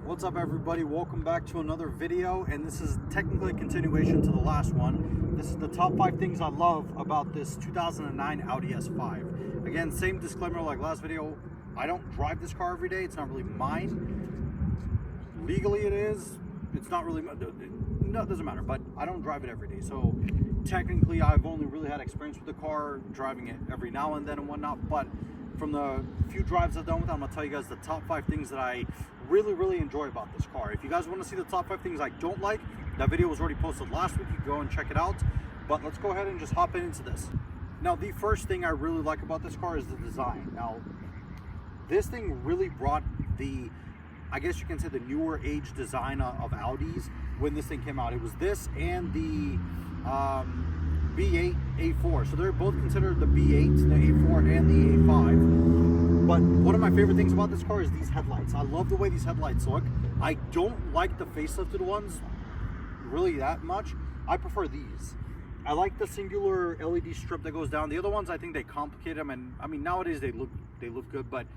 What's up, everybody? Welcome back to another video, and this is technically a continuation to the last one. This is the top 5 things I love about this 2009 Audi S5. Again, same disclaimer like last video, I don't drive this car every day. It's not really mine. Legally it is. It's not really, no, it doesn't matter, but I don't drive it every day. So technically I've only really had experience with the car, driving it every now and then and whatnot, but from the few drives I've done with it, I'm gonna tell you guys the top 5 things that I really enjoy about this car. If you guys want to see the top 5 things I don't like, that video was already posted last week. You can go and check it out, but let's go ahead and just hop into this. Now, the first thing I really like about this car is the design. Now, this thing really brought the, I guess you can say, the newer age design of Audis when this thing came out. It was this and the B8 A4, so they're both considered the B8, the A4 and the A5. But one of my favorite things about this car is these headlights. I love the way these headlights look. I don't like the facelifted ones really that much. I prefer these. I like the singular LED strip that goes down. The other ones, I think they complicate them, and I mean nowadays they look good, but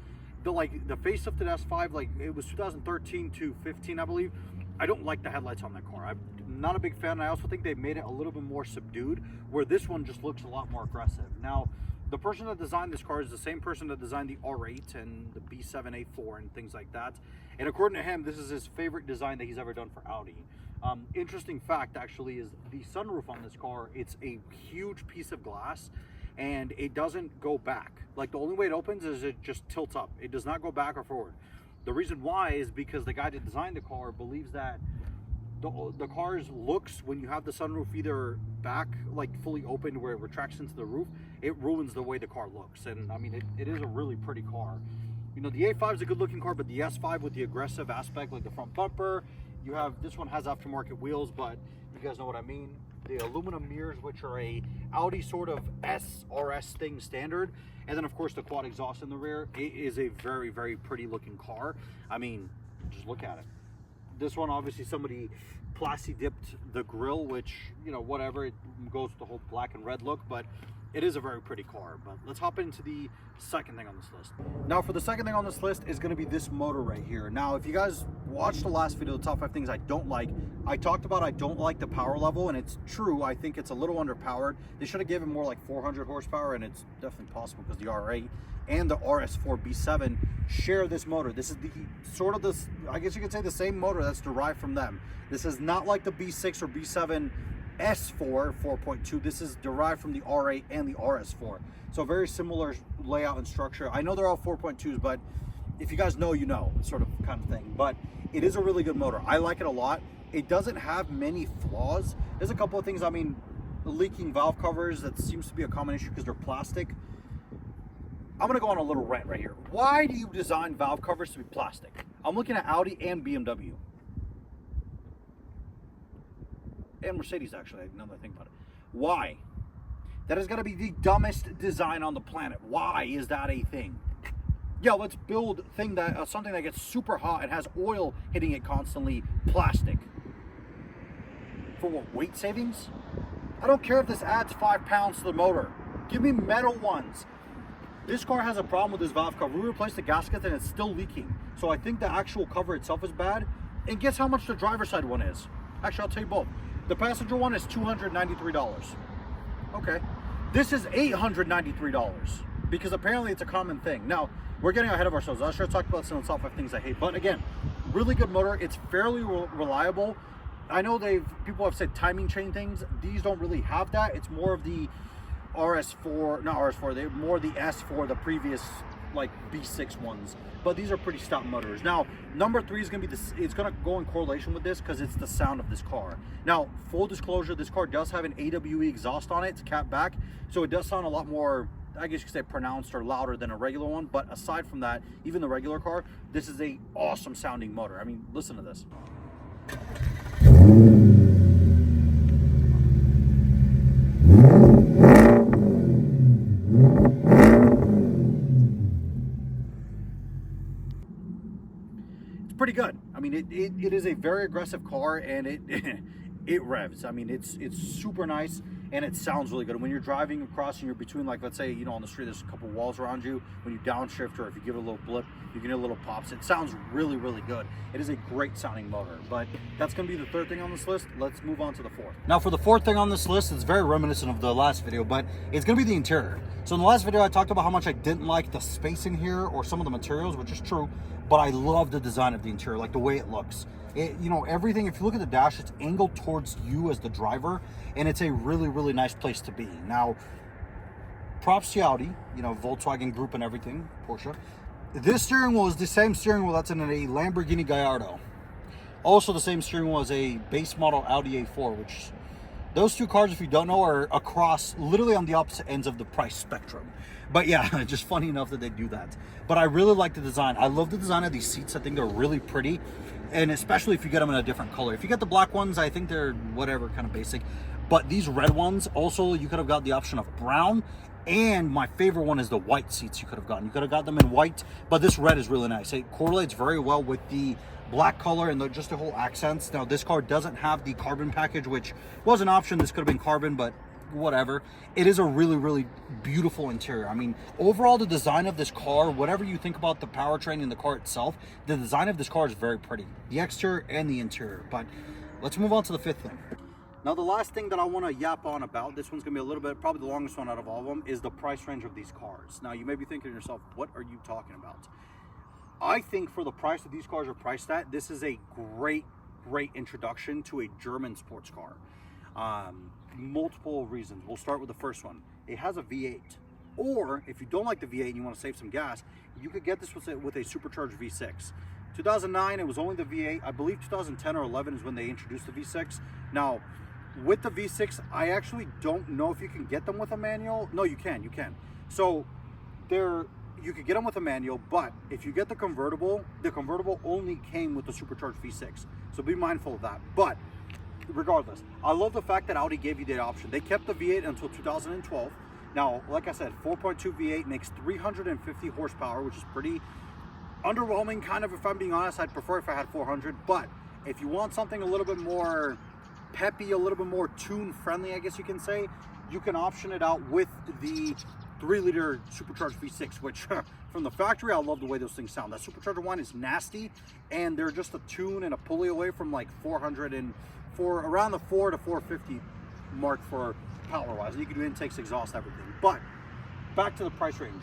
the facelifted S5, like it was 2013 to 15, I believe. I don't like the headlights on that car. I'm not a big fan. I also think they made it a little bit more subdued, where this one just looks a lot more aggressive. Now, the person that designed this car is the same person that designed the R8 and the B7 A4 and things like that. And according to him, this is his favorite design that he's ever done for Audi. Interesting fact, actually, is the sunroof on this car. It's a huge piece of glass, and it doesn't go back. Like, the only way it opens is it just tilts up. It does not go back or forward. The reason why is because the guy that designed the car believes that the car's looks, when you have the sunroof either back, like fully open where it retracts into the roof, it ruins the way the car looks. And I mean, it is a really pretty car. You know, the A5 is a good looking car, but the S5 with the aggressive aspect, like the front bumper, you have, this one has aftermarket wheels, but you guys know what I mean. The aluminum mirrors, which are a Audi sort of SRS thing standard. And then of course the quad exhaust in the rear. It is a very pretty looking car. I mean, just look at it. This one, obviously somebody plasti dipped the grille, which, you know, whatever, it goes with the whole black and red look, but it is a very pretty car. But let's hop into the second thing on this list. Now, for the second thing on this list is going to be this motor right here. Now, if you guys watched the last video, the top 5 things I don't like, I talked about I don't like the power level, and it's true. I think it's a little underpowered. They should have given more like 400 horsepower, and it's definitely possible because the R8 and the RS4 B7 share this motor. This is the sort of this, I guess you could say, the same motor that's derived from them. This is not like the B6 or B7 S4 4.2. This is derived from the R8 and the RS4. So very similar layout and structure. I know they're all 4.2s, but if you guys know, you know, sort of kind of thing. But it is a really good motor. I like it a lot. It doesn't have many flaws. There's a couple of things. I mean, the leaking valve covers, that seems to be a common issue because they're plastic. I'm gonna go on a little rant right here. Why do you design valve covers to be plastic? I'm looking at Audi and BMW. And Mercedes, actually, now that I think about it. Why? That is gonna be the dumbest design on the planet. Why is that a thing? Yeah, let's build something that gets super hot and has oil hitting it constantly, plastic. For what, weight savings? I don't care if this adds 5 pounds to the motor. Give me metal ones. This car has a problem with this valve cover. We replaced the gasket and it's still leaking. So I think the actual cover itself is bad. And guess how much the driver's side one is? Actually, I'll tell you both. The passenger one is $293. Okay. This is $893 because apparently it's a common thing. Now, we're getting ahead of ourselves. I should talk about some of the top 5 things I hate. But again, really good motor. It's fairly reliable. I know people have said timing chain things. These don't really have that. It's more of the RS4, not RS4, they're more the S4, the previous like B6 ones, but these are pretty stout motors. Now, number 3 is gonna be this. It's gonna go in correlation with this because it's the sound of this car. Now, full disclosure, this car does have an AWE exhaust on it. It's capped back, so it does sound a lot more, I guess you could say, pronounced or louder than a regular one. But aside from that, even the regular car, this is a awesome sounding motor. I mean, listen to this. Pretty good. I mean, it is a very aggressive car, and it it revs. I mean, it's super nice. and it sounds really good. When you're driving across and you're between, like, let's say, you know, on the street there's a couple walls around you, when you downshift or if you give it a little blip, you can hear little pops. It sounds really, really good. It is a great sounding motor. But that's going to be the third thing on this list. Let's move on to the fourth. Now for the fourth thing on this list, it's very reminiscent of the last video, but it's going to be the interior. So in the last video I talked about how much I didn't like the space in here or some of the materials, which is true, but I love the design of the interior, like the way it looks. You know, everything, if you look at the dash, it's angled towards you as the driver, and it's a really, really nice place to be. Now, props to Audi, you know, Volkswagen Group and everything, Porsche. This steering wheel is the same steering wheel that's in a Lamborghini Gallardo. Also the same steering wheel as a base model Audi A4, which those two cars, if you don't know, are across, literally on the opposite ends of the price spectrum. But yeah, just funny enough that they do that. But I really like the design. I love the design of these seats. I think they're really pretty. And especially if you get them in a different color. If you get the black ones, I think they're whatever, kind of basic. But these red ones, also, you could have got the option of brown. And my favorite one is the white seats you could have gotten. You could have got them in white, but this red is really nice. It correlates very well with the black color and just the whole accents. Now, this car doesn't have the carbon package, which was an option. This could have been carbon, but whatever. It is a really, really beautiful interior. I mean, overall, the design of this car, whatever you think about the powertrain and the car itself, the design of this car is very pretty. The exterior and the interior. But let's move on to the fifth thing. Now, the last thing that I want to yap on about, this one's going to be a little bit, probably the longest one out of all of them, is the price range of these cars. Now, you may be thinking to yourself, what are you talking about? I think for the price that these cars are priced at, this is a great introduction to a German sports car. Multiple reasons. We'll start with the first one. It has a V8. Or, if you don't like the V8 and you want to save some gas, you could get this with a supercharged V6. 2009, it was only the V8. I believe 2010 or 11 is when they introduced the V6. Now, with the V6, I actually don't know if you can get them with a manual. No, you can. So, you could get them with a manual, but if you get the convertible only came with the supercharged V6. So be mindful of that. But regardless, I love the fact that Audi gave you that option. They kept the V8 until 2012. Now, like I said, 4.2 V8 makes 350 horsepower, which is pretty underwhelming, kind of, if I'm being honest. I'd prefer if I had 400, but if you want something a little bit more peppy, a little bit more tune friendly, I guess you can say, you can option it out with the 3-liter supercharged V6, which from the factory, I love the way those things sound. That supercharger one is nasty, and they're just a tune and a pulley away from like 400 and around the 4 to 450 mark for power wise. You can do intakes, exhaust, everything. But back to the price range,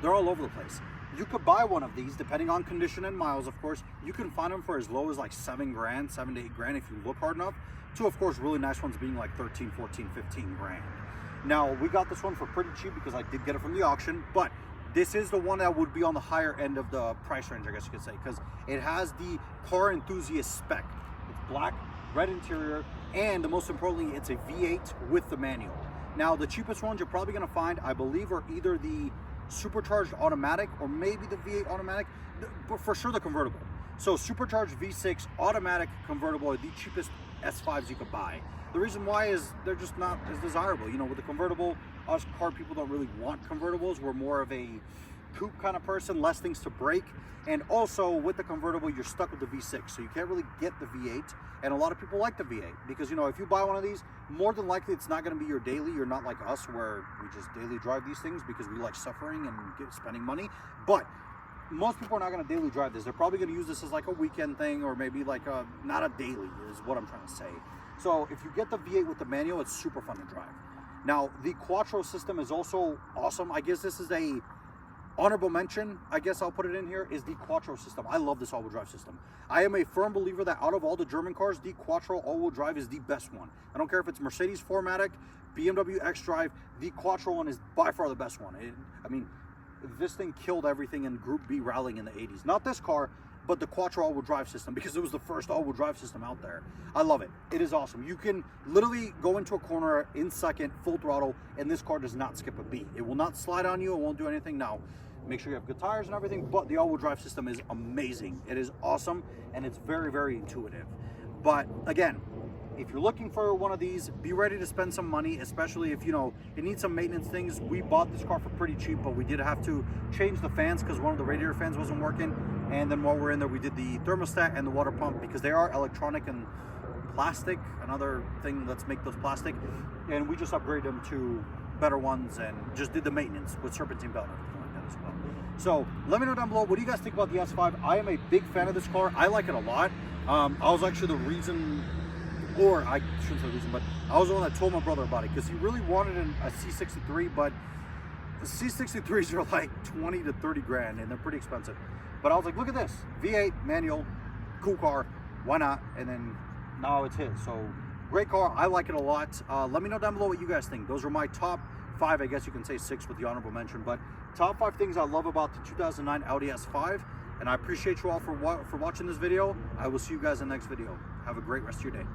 they're all over the place. You could buy one of these, depending on condition and miles, of course. You can find them for as low as like 7 grand, 7 to 8 grand if you look hard enough, to, of course, really nice ones being like 13, 14, 15 grand. Now, we got this one for pretty cheap because I did get it from the auction, but this is the one that would be on the higher end of the price range, I guess you could say, because it has the car enthusiast spec. It's black, red interior, and the most importantly, it's a V8 with the manual. Now, the cheapest ones you're probably going to find, I believe, are either the supercharged automatic or maybe the V8 automatic, but for sure the convertible. So supercharged V6 automatic convertible are the cheapest S5s you could buy. The reason why is they're just not as desirable. You know, with the convertible, us car people don't really want convertibles. We're more of a coupe kind of person, less things to break. And also with the convertible, you're stuck with the V6, so you can't really get the V8. And a lot of people like the V8 because, you know, if you buy one of these, more than likely it's not going to be your daily. You're not like us where we just daily drive these things because we like suffering and spending money. But most people are not going to daily drive this. They're probably going to use this as like a weekend thing, or maybe like not a daily is what I'm trying to say. So if you get the V8 with the manual, it's super fun to drive. Now, the Quattro system is also awesome. I guess this is a honorable mention, I guess I'll put it in here, is the Quattro system. I love this all-wheel drive system. I am a firm believer that out of all the German cars, the Quattro all-wheel drive is the best one. I don't care if it's Mercedes 4MATIC, BMW X-Drive, the Quattro one is by far the best one. I mean, this thing killed everything in Group B rallying in the 80s. Not this car, but the Quattro all-wheel drive system, because it was the first all-wheel drive system out there. I love it. It is awesome. You can literally go into a corner in second, full throttle, and this car does not skip a beat. It will not slide on you. It won't do anything. Now, make sure you have good tires and everything, but the all-wheel drive system is amazing. It is awesome, and it's very, very intuitive. But again, if you're looking for one of these, be ready to spend some money, especially if, you know, it needs some maintenance things. We bought this car for pretty cheap, but we did have to change the fans because one of the radiator fans wasn't working. And then while we're in there, we did the thermostat and the water pump because they are electronic and plastic. Another thing, let's make those plastic. and we just upgraded them to better ones and just did the maintenance with serpentine belt and everything like that as well. So let me know down below, what do you guys think about the S5? I am a big fan of this car. I like it a lot. I was actually the reason, or I shouldn't say the reason, but I was the one that told my brother about it because he really wanted a C63, but the C63s are like 20 to 30 grand and they're pretty expensive. But I was like, look at this, V8 manual, cool car, why not? And then now it's his. So great car, I like it a lot. Let me know down below what you guys think. Those are my top 5, I guess you can say 6 with the honorable mention, but top 5 things I love about the 2009 Audi S5. And I appreciate you all for watching this video. I will see you guys in the next video. Have a great rest of your day.